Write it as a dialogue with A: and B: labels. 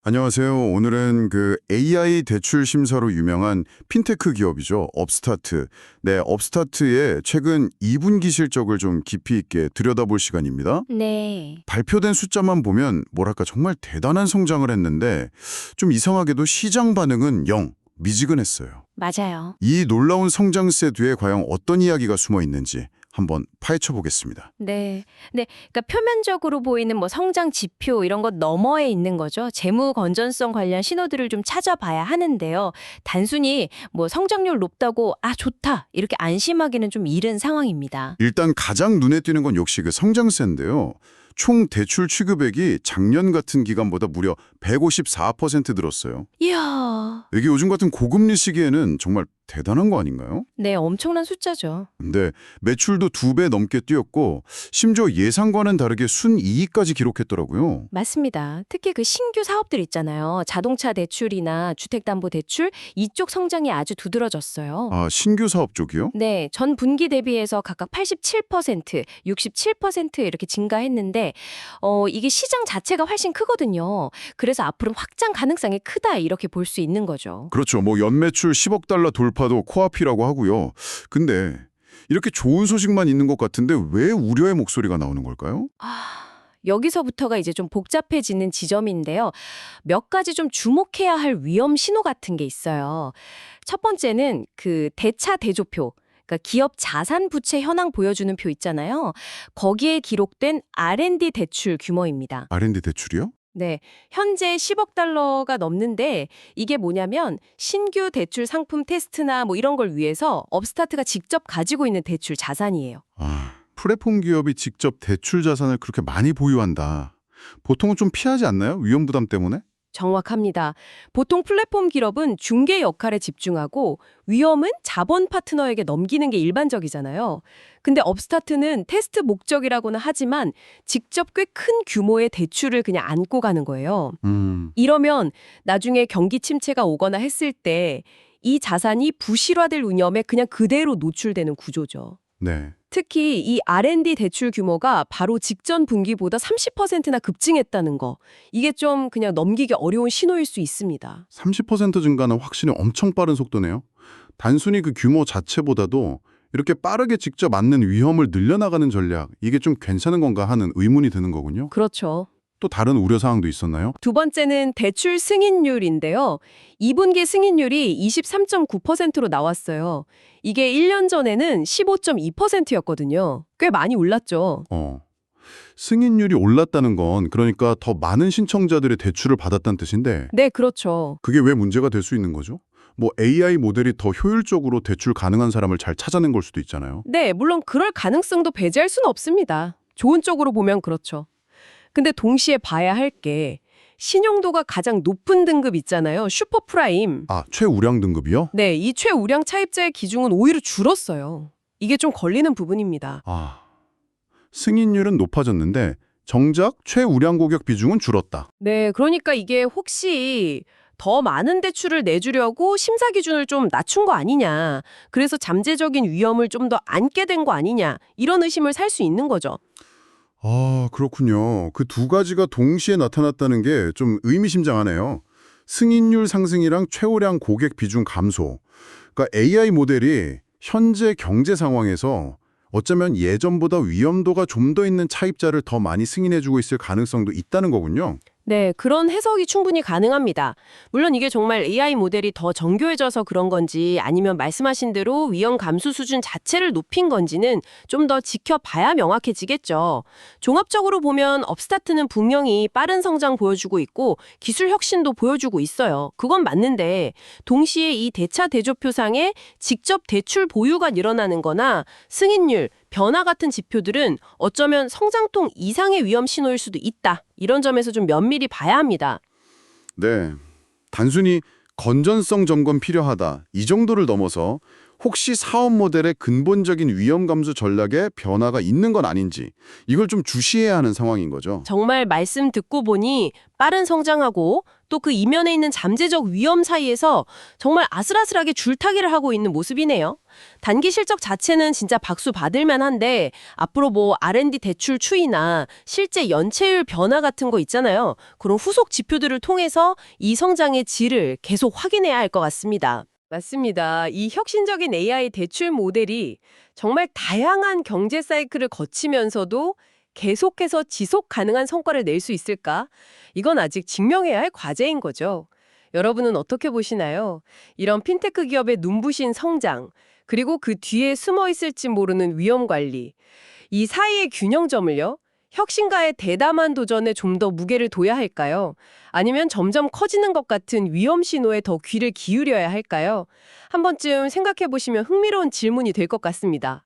A: 안녕하세요. 오늘은 그 AI 대출 심사로 유명한 핀테크 기업이죠. 업스타트. 네, 업스타트의 최근 2분기 실적을 좀 깊이 있게 들여다볼 시간입니다.
B: 네,
A: 발표된 숫자만 보면 뭐랄까 정말 대단한 성장을 했는데 좀 이상하게도 시장 반응은 0, 미지근했어요.
B: 맞아요.
A: 이 놀라운 성장세 뒤에 과연 어떤 이야기가 숨어 있는지 한번 파헤쳐 보겠습니다.
B: 네. 그러니까 표면적으로 보이는 뭐 성장 지표 이런 것 너머에 있는 거죠. 재무 건전성 관련 신호들을 좀 찾아봐야 하는데요. 단순히 뭐 성장률 높다고 좋다 이렇게 안심하기는 좀 이른 상황입니다.
A: 일단 가장 눈에 띄는 건 역시 그 성장세인데요. 총 대출 취급액이 작년 같은 기간보다 무려 154% 늘었어요.
B: 이야,
A: 이게 요즘 같은 고금리 시기에는 정말 대단한 거 아닌가요?
B: 네, 엄청난 숫자죠.
A: 근데 매출도 2배 넘게 뛰었고 심지어 예상과는 다르게 순이익까지 기록했더라고요.
B: 맞습니다. 특히 그 신규 사업들 있잖아요. 자동차 대출이나 주택담보대출 이쪽 성장이 아주 두드러졌어요.
A: 아, 신규 사업 쪽이요?
B: 네, 전 분기 대비해서 각각 87%, 67% 이렇게 증가했는데 이게 시장 자체가 훨씬 크거든요. 그래서 앞으로 확장 가능성이 크다 이렇게 볼 수 있는 거죠.
A: 그렇죠. 뭐 연매출 10억 달러 돌파도 코앞이라고 하고요. 근데 이렇게 좋은 소식만 있는 것 같은데 왜 우려의 목소리가 나오는 걸까요?
B: 여기서부터가 이제 좀 복잡해지는 지점인데요. 몇 가지 좀 주목해야 할 위험 신호 같은 게 있어요. 첫 번째는 그 대차 대조표. 그러니까 기업 자산 부채 현황 보여주는 표 있잖아요. 거기에 기록된 R&D 대출 규모입니다.
A: R&D 대출이요?
B: 네, 현재 10억 달러가 넘는데 이게 뭐냐면 신규 대출 상품 테스트나 뭐 이런 걸 위해서 업스타트가 직접 가지고 있는 대출 자산이에요.
A: 아, 플랫폼 기업이 직접 대출 자산을 그렇게 많이 보유한다. 보통은 좀 피하지 않나요? 위험 부담 때문에?
B: 정확합니다. 보통 플랫폼 기업은 중개 역할에 집중하고 위험은 자본 파트너에게 넘기는 게 일반적이잖아요. 근데 업스타트는 테스트 목적이라고는 하지만 직접 꽤 큰 규모의 대출을 그냥 안고 가는 거예요. 이러면 나중에 경기 침체가 오거나 했을 때 이 자산이 부실화될 위험에 그냥 그대로 노출되는 구조죠.
A: 네.
B: 특히 이 R&D 대출 규모가 바로 직전 분기보다 30%나 급증했다는 거. 이게 좀 그냥 넘기기 어려운 신호일 수 있습니다.
A: 30% 증가는 확실히 엄청 빠른 속도네요. 단순히 그 규모 자체보다도 이렇게 빠르게 직접 맞는 위험을 늘려나가는 전략, 이게 좀 괜찮은 건가 하는 의문이 드는 거군요.
B: 그렇죠.
A: 또 다른 우려사항도 있었나요?
B: 두 번째는 대출 승인율인데요. 2분기 승인율이 23.9%로 나왔어요. 이게 1년 전에는 15.2%였거든요. 꽤 많이 올랐죠.
A: 승인율이 올랐다는 건 그러니까 더 많은 신청자들의 대출을 받았다는 뜻인데
B: 네, 그렇죠.
A: 그게 왜 문제가 될 수 있는 거죠? 뭐 AI 모델이 더 효율적으로 대출 가능한 사람을 잘 찾아낸 걸 수도 있잖아요.
B: 네, 물론 그럴 가능성도 배제할 수는 없습니다. 좋은 쪽으로 보면 그렇죠. 근데 동시에 봐야 할 게 신용도가 가장 높은 등급 있잖아요. 슈퍼프라임.
A: 아, 최우량 등급이요?
B: 네, 이 최우량 차입자의 기중은 오히려 줄었어요. 이게 좀 걸리는 부분입니다.
A: 아, 승인율은 높아졌는데 정작 최우량 고객 비중은 줄었다.
B: 네, 그러니까 이게 혹시 더 많은 대출을 내주려고 심사 기준을 좀 낮춘 거 아니냐. 그래서 잠재적인 위험을 좀 더 안게 된 거 아니냐. 이런 의심을 살 수 있는 거죠.
A: 아, 그렇군요. 그 두 가지가 동시에 나타났다는 게 좀 의미심장하네요. 승인율 상승이랑 최우량 고객 비중 감소. 그러니까 AI 모델이 현재 경제 상황에서 어쩌면 예전보다 위험도가 좀 더 있는 차입자를 더 많이 승인해주고 있을 가능성도 있다는 거군요.
B: 네, 그런 해석이 충분히 가능합니다. 물론 이게 정말 AI 모델이 더 정교해져서 그런 건지 아니면 말씀하신 대로 위험 감수 수준 자체를 높인 건지는 좀 더 지켜봐야 명확해지겠죠. 종합적으로 보면 업스타트는 분명히 빠른 성장 보여주고 있고 기술 혁신도 보여주고 있어요. 그건 맞는데 동시에 이 대차 대조표상에 직접 대출 보유가 늘어나는 거나 승인율, 변화 같은 지표들은 어쩌면 성장통 이상의 위험 신호일 수도 있다. 이런 점에서 좀 면밀히 봐야 합니다.
A: 네. 단순히 건전성 점검 필요하다. 이 정도를 넘어서 혹시 사업 모델의 근본적인 위험 감수 전략에 변화가 있는 건 아닌지 이걸 좀 주시해야 하는 상황인 거죠.
B: 정말 말씀 듣고 보니 빠른 성장하고 또 그 이면에 있는 잠재적 위험 사이에서 정말 아슬아슬하게 줄타기를 하고 있는 모습이네요. 단기 실적 자체는 진짜 박수 받을 만한데 앞으로 뭐 R&D 대출 추이나 실제 연체율 변화 같은 거 있잖아요. 그런 후속 지표들을 통해서 이 성장의 질을 계속 확인해야 할 것 같습니다. 맞습니다. 이 혁신적인 AI 대출 모델이 정말 다양한 경제 사이클을 거치면서도 계속해서 지속 가능한 성과를 낼 수 있을까? 이건 아직 증명해야 할 과제인 거죠. 여러분은 어떻게 보시나요? 이런 핀테크 기업의 눈부신 성장, 그리고 그 뒤에 숨어 있을지 모르는 위험 관리, 이 사이의 균형점을요? 혁신가의 대담한 도전에 좀 더 무게를 둬야 할까요? 아니면 점점 커지는 것 같은 위험 신호에 더 귀를 기울여야 할까요? 한 번쯤 생각해 보시면 흥미로운 질문이 될 것 같습니다.